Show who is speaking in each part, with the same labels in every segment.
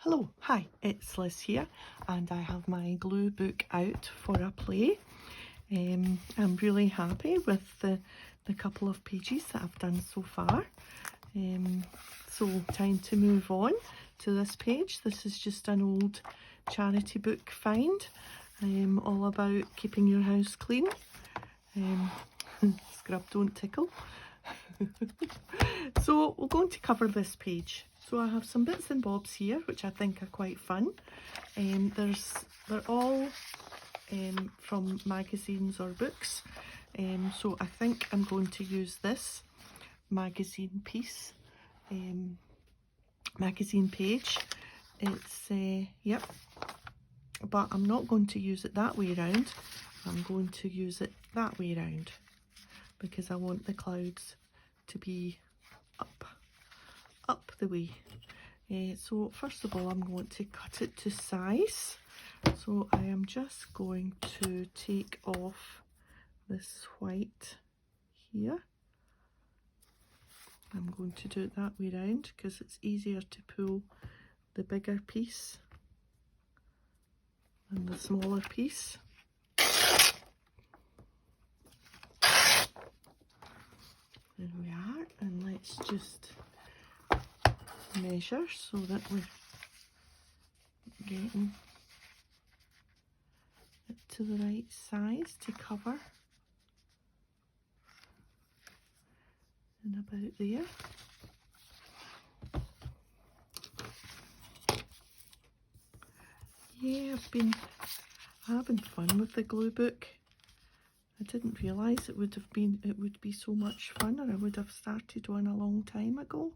Speaker 1: Hello, hi, it's Liz here and I have my glue book out for a play. I'm really happy with the couple of pages that I've done so far. So time to move on to this page. This is just an old charity book find, all about keeping your house clean. Scrub don't tickle. So we're going to cover this page. So I have some bits and bobs here which I think are quite fun. They're all from magazines or books. So I think I'm going to use this magazine piece, magazine page. It's yep, but I'm not going to use it that way around. I'm going to use it that way around because I want the clouds to be up the way. So first of all, I'm going to cut it to size. So I am just going to take off this white here. I'm going to do it that way around because it's easier to pull the bigger piece than the smaller piece. There we are, and let's just measure so that we're getting it to the right size to cover, and about there. Yeah, I've been having fun with the glue book. I didn't realise it would be so much fun, or I would have started one a long time ago.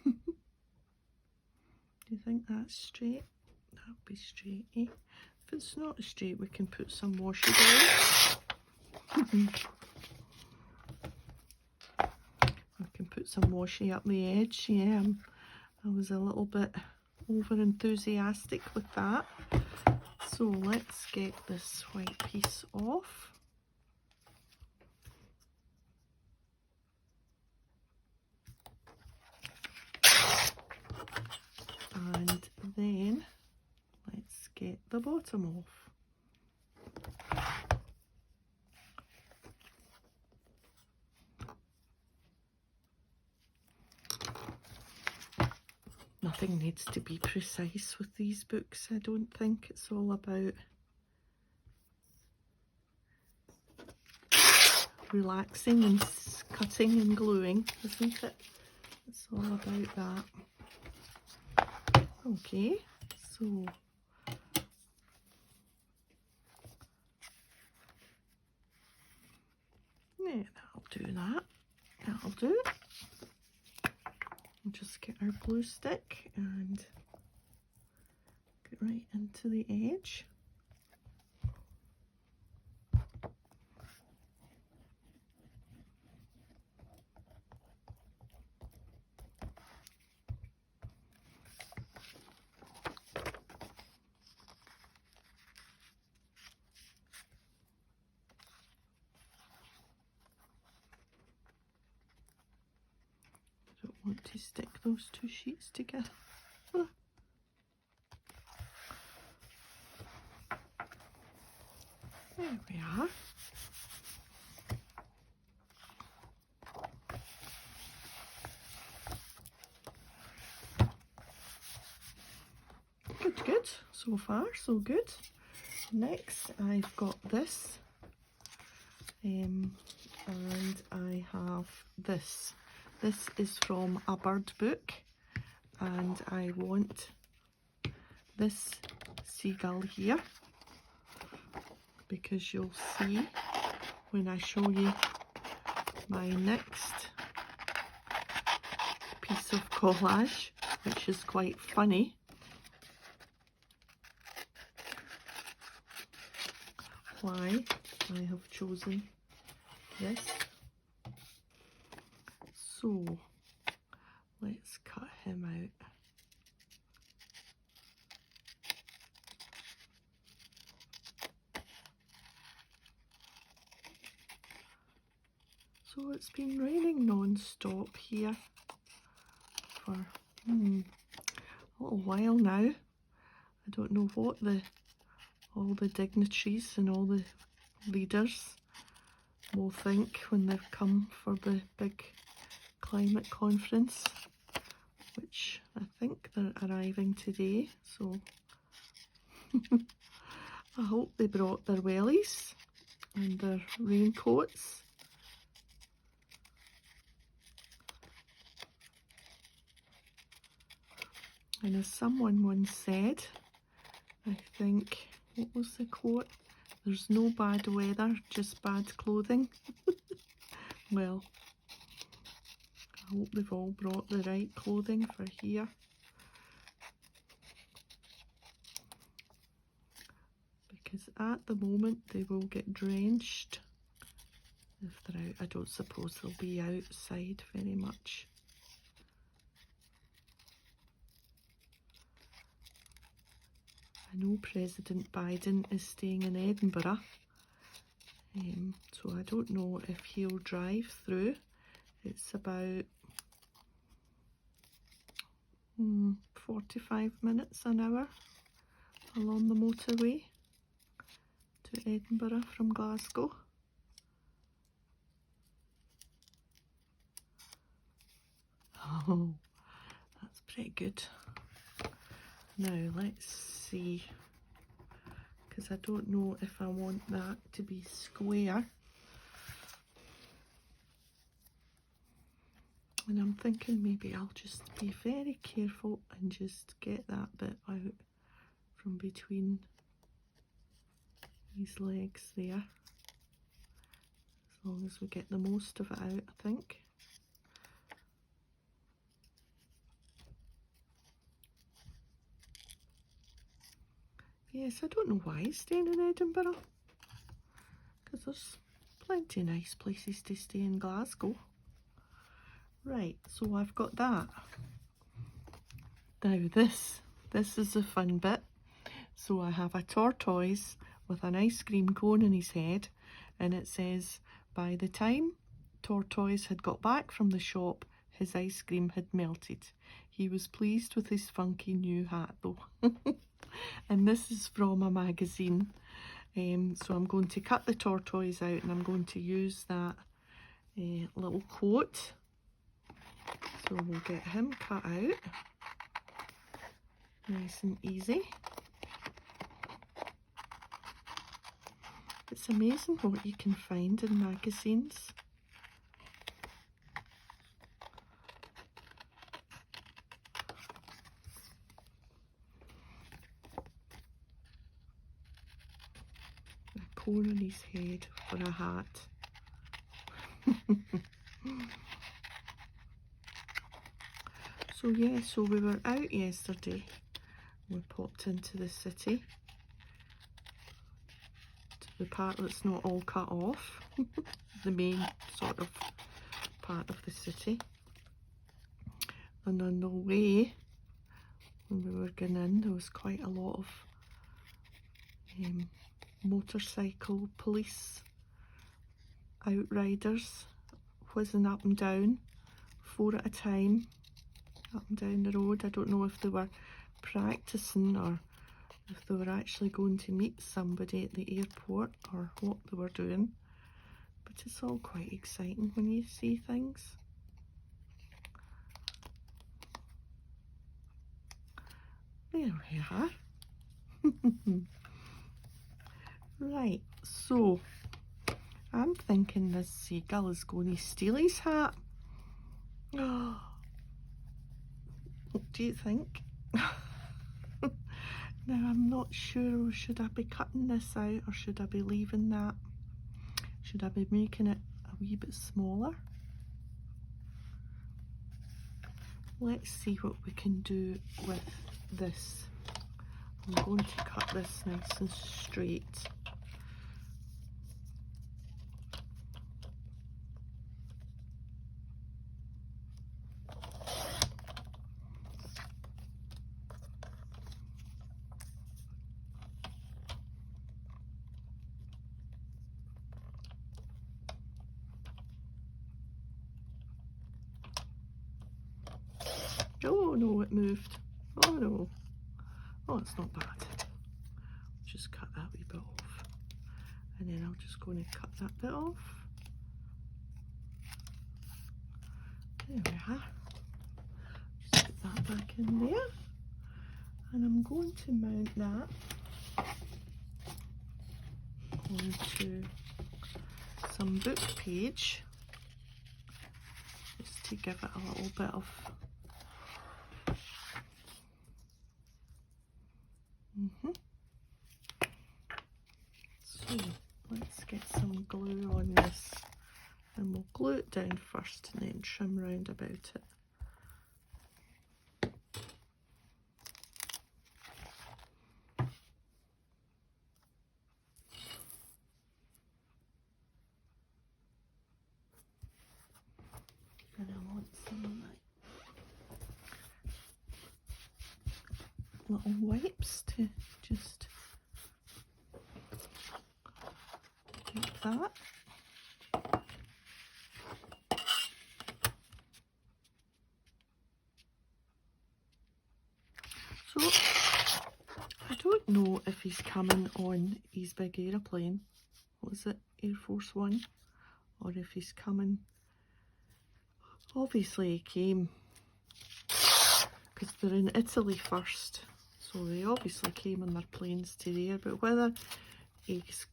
Speaker 1: Do you think that's straight? That'll be straight, eh? If it's not straight, we can put some washi down. We can put some washi up the edge. Yeah, I was a little bit over enthusiastic with that. So let's get this white piece off. And then let's get the bottom off. Nothing needs to be precise with these books, I don't think. It's all about relaxing and cutting and gluing, isn't it? It's all about that. Okay, so yeah, that'll do that. That'll do. We'll just get our glue stick and get right into the edge. Want to stick those two sheets together. There we are. Good. So far, so good. Next, I've got this, and I have this. This is from a bird book, and I want this seagull here because you'll see when I show you my next piece of collage, which is quite funny, why I have chosen this. So let's cut him out. So it's been raining non-stop here for a little while now. I don't know what all the dignitaries and all the leaders will think when they've come for the big climate conference, which I think they're arriving today, so I hope they brought their wellies and their raincoats. And as someone once said, I think, what was the quote? There's no bad weather, just bad clothing. Well, I hope they've all brought the right clothing for here. Because at the moment they will get drenched if they're out. I don't suppose they'll be outside very much. I know President Biden is staying in Edinburgh, so I don't know if he'll drive through. It's about 45 minutes an hour along the motorway to Edinburgh from Glasgow. Oh, that's pretty good. Now let's see, because I don't know if I want that to be square. And I'm thinking maybe I'll just be very careful and just get that bit out from between these legs there. As long as we get the most of it out, I think. Yes, I don't know why he's staying in Edinburgh, because there's plenty of nice places to stay in Glasgow. Right, so I've got that. Now this is the fun bit. So I have a tortoise with an ice cream cone in his head, and it says, by the time Tortoise had got back from the shop, his ice cream had melted. He was pleased with his funky new hat though. And this is from a magazine. So I'm going to cut the tortoise out, and I'm going to use that little quote. So we'll get him cut out, nice and easy. It's amazing what you can find in magazines. A cone on his head for a hat. So yeah, so we were out yesterday. We popped into the city, to the part that's not all cut off, the main sort of part of the city. And on the way, when we were going in, there was quite a lot of motorcycle police outriders whizzing up and down, 4 at a time, up and down the road. I don't know if they were practicing or if they were actually going to meet somebody at the airport or what they were doing, but it's all quite exciting when you see things. There we are. Right, so I'm thinking this seagull is going to steal his hat. Oh, what do you think? Now I'm not sure, should I be cutting this out or should I be leaving that? Should I be making it a wee bit smaller? Let's see what we can do with this. I'm going to cut this nice and straight. Oh no, it moved. Oh no. Oh, it's not bad. Just cut that wee bit off. And then I'm just going to cut that bit off. There we are. Just put that back in there. And I'm going to mount that onto some book page, just to give it a little bit of So let's get some glue on this, and we'll glue it down first and then trim round about it. And I want some little wipes to just like that. So I don't know if he's coming on his big aeroplane, what is it, Air Force One, or if he's coming. Obviously he came because they're in Italy first, so they obviously came on their planes to there, but whether he's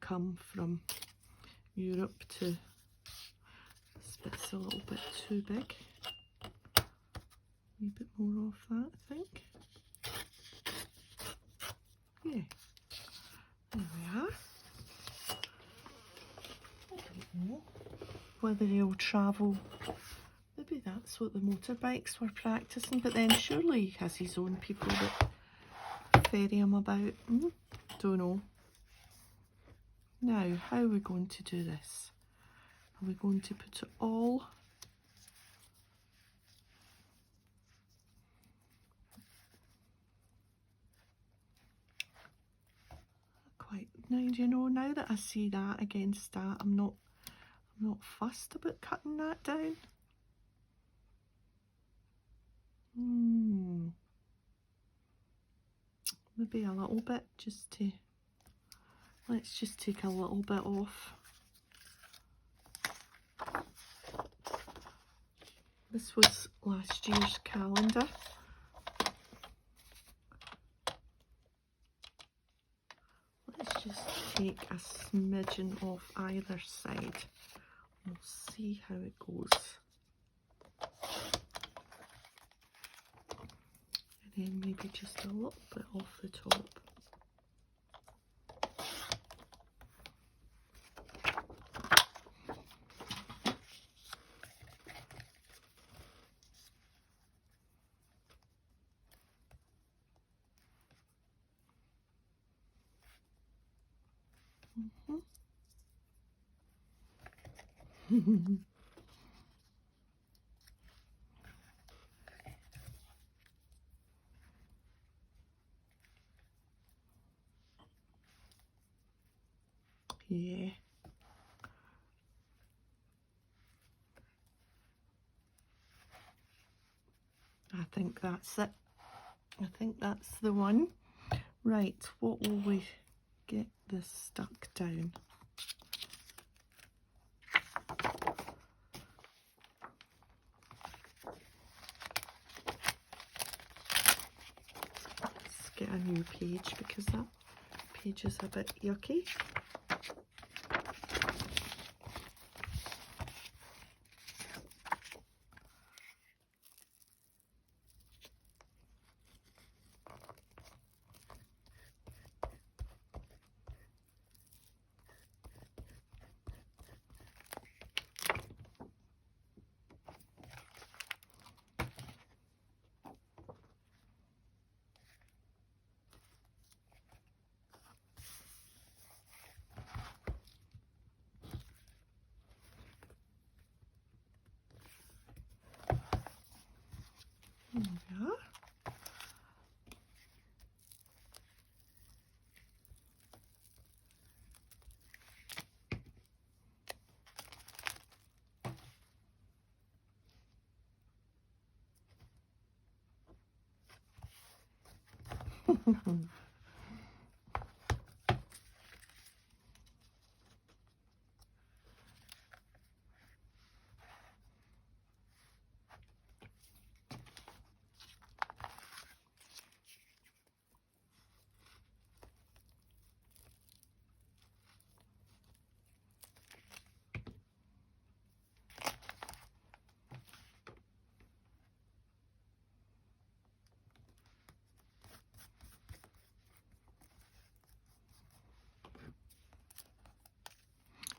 Speaker 1: come from Europe to, this bit's a little bit too big, a wee bit more off that I think. Yeah, there we are. I don't know whether he'll travel, maybe that's what the motorbikes were practicing, but then surely he has his own people that ferry him about. Don't know. Now, how are we going to do this? Are we going to put it all quite now? Do you know, now that I see that against that, I'm not fussed about cutting that down. Maybe a little bit, just to, let's just take a little bit off. This was last year's calendar. Let's just take a smidgen off either side. We'll see how it goes. And then maybe just a little bit off the top. Yeah. I think that's it. I think that's the one. Right, what will we get this stuck down? Let's get a new page because that page is a bit yucky. There we are.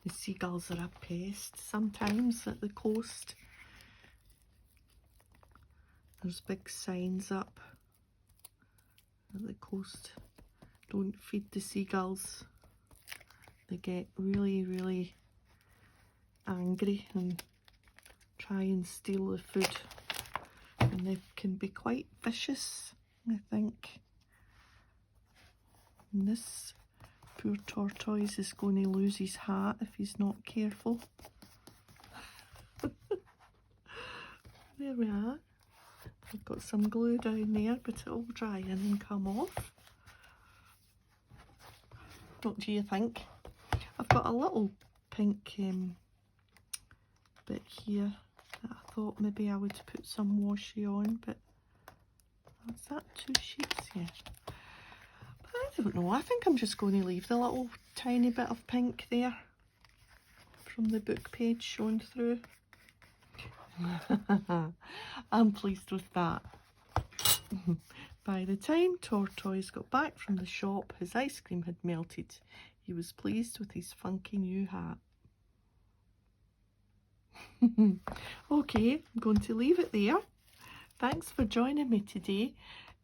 Speaker 1: The seagulls are a pest sometimes at the coast. There's big signs up at the coast. Don't feed the seagulls. They get really, really angry and try and steal the food. And they can be quite vicious, I think. And this poor tortoise is going to lose his hat if he's not careful. There we are. I've got some glue down there, but it'll dry in and come off. What do you think? I've got a little pink bit here that I thought maybe I would put some washi on, but is that 2 sheets? Yeah. I don't know, I think I'm just going to leave the little tiny bit of pink there from the book page showing through. I'm pleased with that. By the time Tortoise got back from the shop, his ice cream had melted. He was pleased with his funky new hat. Okay, I'm going to leave it there. Thanks for joining me today.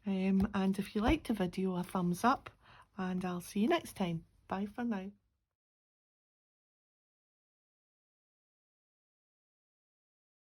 Speaker 1: And if you liked the video, a thumbs up, and I'll see you next time. Bye for now.